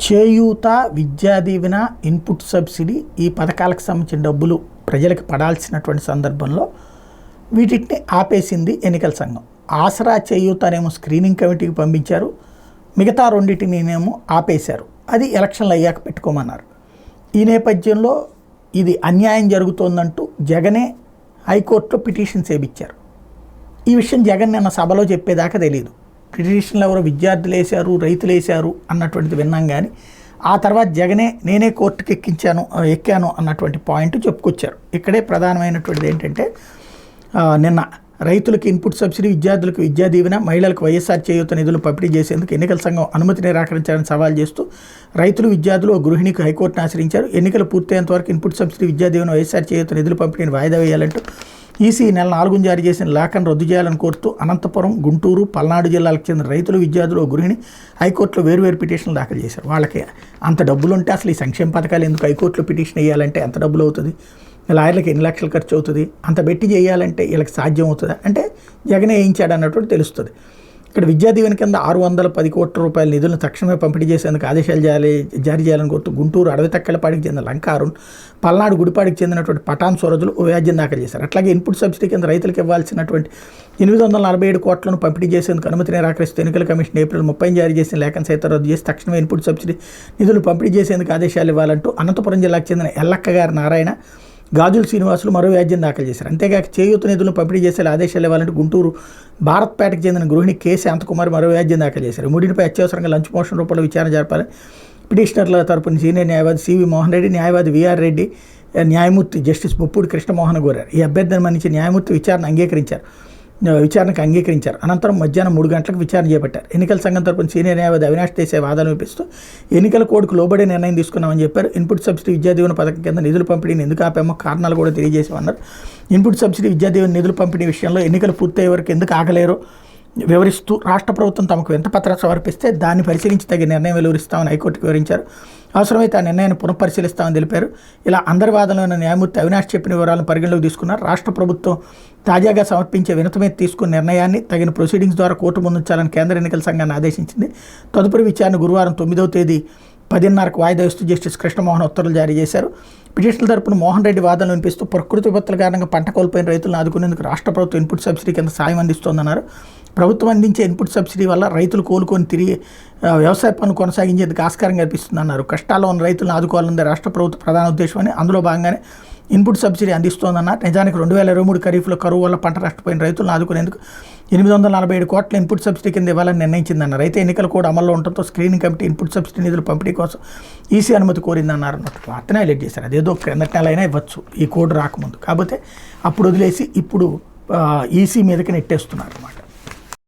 చేయూత, Vidya Deevena, input subsidy ఈ పథకాలకు సంబంధించిన డబ్బులు ప్రజలకు పడాల్సినటువంటి సందర్భంలో వీటిని ఆపేసింది ఎన్నికల సంఘం. ఆసరా, చేయూత అనేమో స్క్రీనింగ్ కమిటీకి పంపించారు, మిగతా రెండింటినేమో ఆపేశారు. అది ఎలక్షన్లు అయ్యాక పెట్టుకోమన్నారు. ఈ నేపథ్యంలో ఇది అన్యాయం జరుగుతోందంటూ జగనే హైకోర్టులో పిటిషన్స్ వేయించారు. ఈ విషయం జగన్ నిన్న సభలో చెప్పేదాకా తెలియదు. పిటిషన్లు ఎవరో విద్యార్థులు వేశారు, రైతులు వేశారు అన్నటువంటిది విన్నాం. కానీ ఆ తర్వాత జగనే నేనే కోర్టుకి ఎక్కాను అన్నటువంటి పాయింట్ చెప్పుకొచ్చారు. ఇక్కడే ప్రధానమైనటువంటిది ఏంటంటే, నిన్న రైతులకు ఇన్పుట్ సబ్సిడీ, విద్యార్థులకు విద్యా దీవెన, మహిళలకు వైఎస్ఆర్ చేయూత నిధులు పంపిణీ చేసేందుకు ఎన్నికల సంఘం అనుమతి నిరాకరించాలని సవాల్ చేస్తూ రైతులు, విద్యార్థులు ఓ గృహిణికి హైకోర్టును ఆశ్రయించారు. ఎన్నికలు పూర్తయ్యేంత వరకు ఇన్పుట్ సబ్సిడీ, విద్యా దీవెన, వైఎస్ఆర్ చేయూత నిధులు పంపిణీని వాయిదా వేయాలంటూ ఈసీ నెల 4న జారీ చేసిన లేఖను రద్దు చేయాలని కోరుతూ అనంతపురం, గుంటూరు, పల్నాడు జిల్లాలకు చెందిన రైతులు, విద్యార్థులు ఓ గృహిణి హైకోర్టులో వేరువేరు పిటిషన్లు దాఖలు చేశారు. వాళ్ళకి అంత డబ్బులు ఉంటే అసలు ఈ సంక్షేమ పథకాలు ఎందుకు హైకోర్టులో పిటిషన్ వేయాలంటే ఎంత డబ్బులు అవుతుంది, లాయర్లకు ఎన్ని లక్షలు ఖర్చు అవుతుంది, అంత పెట్టి చేయాలంటే వీళ్ళకి సాధ్యం అవుతుందా అంటే జగనే వేయించాడు అన్నట్టు తెలుస్తుంది. ఇక్కడ విద్యా దీవెన కింద 610 కోట్ల రూపాయల నిధులను తక్షణమే పంపిణీ చేసేందుకు ఆదేశాలు జారీ చేయాలని కోరుతూ గుంటూరు అడవితక్కలపాడికి చెందిన లంక అరుణ్, పల్నాడు గుడిపాడికి చెందినటువంటి పఠాన్ సూరజులు ఓ వ్యాజ్యం దాఖలు చేశారు. అట్లాగే ఇన్పుట్ సబ్సిడీ కింద రైతులకు ఇవ్వాల్సినటువంటి 847 కోట్లను పంపిణీ చేసేందుకు అనుమతి నిరాకరిస్తూ ఎన్నికల కమిషన్ ఏప్రిల్ 30 జారీ చేసిన లేఖను సైతం రద్దు చేసి తక్షణమే ఇన్పుట్ సబ్సిడీ నిధులు పంపిణీ చేసేందుకు ఆదేశాలు ఇవ్వాలంటూ అనంతపురం జిల్లాకు చెందిన ఎల్లక్క గారి నారాయణ, గాజుల శ్రీనివాసులు మరో వ్యాజ్యం దాఖలు చేశారు. అంతేగాక చేయూత నిధులను పంపిణీ చేసే ఆదేశాలు ఇవ్వాలంటే గుంటూరు భారత్పేటకు చెందిన గృహిణి కె శాంతకుమార్ మరో వ్యాజ్యం దాఖలు చేశారు. మూడింటిపై అత్యవసరంగా లంచ్ మోషన్ రూపంలో విచారణ జరపాలని పిటిషనర్ల తరపున సీనియర్ న్యాయవాది సివి మోహన్ రెడ్డి, న్యాయవాది విఆర్ రెడ్డి, న్యాయమూర్తి జస్టిస్ ముప్పూడి కృష్ణమోహన్ కోరారు. ఈ అభ్యర్థిని మన్నించి న్యాయమూర్తి విచారణకు అంగీకరించారు. అనంతరం మధ్యాహ్నం 3 గంటలకు విచారణ చేపట్టారు. ఎన్నికల సంఘం తరపున సీనియర్ న్యాయవాది అవినాష్ దేశాయ్ వాదనలు వినిపిస్తూ ఎన్నికల కోడ్కు లోబడే నిర్ణయం తీసుకున్నామని చెప్పారు. ఇన్పుట్ సబ్సిడీ, విద్యా దీవెన పథకం కింద నిధుల పంపిణీని ఎందుకు ఆపామో కారణాలు కూడా తెలియజేసామన్నారు. ఇన్పుట్ సబ్సిడీ, విద్యా దీవెన నిధుల పంపిణీ విషయంలో ఎన్నికలు పూర్తయ్యే వరకు ఎందుకు ఆగలేరో వివరిస్తూ రాష్ట్ర ప్రభుత్వం తమకు వింతపత్రం సమర్పిస్తే దాన్ని పరిశీలించి తగిన నిర్ణయం వెలువరిస్తామని హైకోర్టుకు వివరించారు. అవసరమైతే ఆ నిర్ణయాన్ని పునఃపరిశీలిస్తామని తెలిపారు. ఇలా అందరి వాదనలోని న్యాయమూర్తి అవినాష్ చెప్పిన వివరాలను పరిగణలోకి తీసుకున్నారు. రాష్ట్ర ప్రభుత్వం తాజాగా సమర్పించే వినతి మీద తీసుకున్న నిర్ణయాన్ని తగిన ప్రొసీడింగ్స్ ద్వారా కోర్టు ముందుంచాలని కేంద్ర ఎన్నికల సంఘాన్ని ఆదేశించింది. తదుపరి విచారణ గురువారం 9వ తేదీ 10:30కు వాయిదా ఇస్తూ జస్టిస్ కృష్ణమోహన్ ఉత్తర్వులు జారీ చేశారు. పిటిషన్ల తరపున మోహన్ రెడ్డి వాదనలు వినిపిస్తూ ప్రకృతి విపత్తుల కారణంగా పంట కోల్పోయిన రైతులను ఆదుకునేందుకు రాష్ట్ర ప్రభుత్వం ఇన్పుట్ సబ్సిడీ కింద సాయం అందిస్తోందన్నారు. ప్రభుత్వం అందించే ఇన్పుట్ సబ్సిడీ వల్ల రైతులు కోలుకొని తిరిగి వ్యవసాయ పనులు కొనసాగించేందుకు ఆస్కారం కల్పిస్తుందన్నారు. కష్టాల్లో ఉన్న రైతులను ఆదుకోవాలన్నదే రాష్ట్ర ప్రభుత్వ ప్రధాన ఉద్దేశమని, అందులో భాగంగానే ఇన్పుట్ సబ్సిడీ అందిస్తోందన్నారు. నిజానికి 2023 ఖరీఫ్లో కరువు వల్ల పంట నష్టపోయిన రైతులను ఆదుకునేందుకు 847 కోట్ల ఇన్పుట్ సబ్సిడీ కింద ఇవ్వాలని నిర్ణయించిందన్నారు. అయితే ఎన్నికల కోడ్ అమల్లో ఉండటంతో స్క్రీనింగ్ కమిటీ ఇన్పుట్ సబ్సిడీ నిధుల పంపిణీ కోసం ఈసీ అనుమతి కోరిందన్నారు. వార్తనే హైలైట్ చేశారు. అదేదో క్రిందటి నెల అయినా ఇవ్వచ్చు ఈ కోడ్ రాకముందు, కాకపోతే అప్పుడు వదిలేసి ఇప్పుడు ఈసీ మీదకి నెట్టేస్తున్నారు అన్నమాట.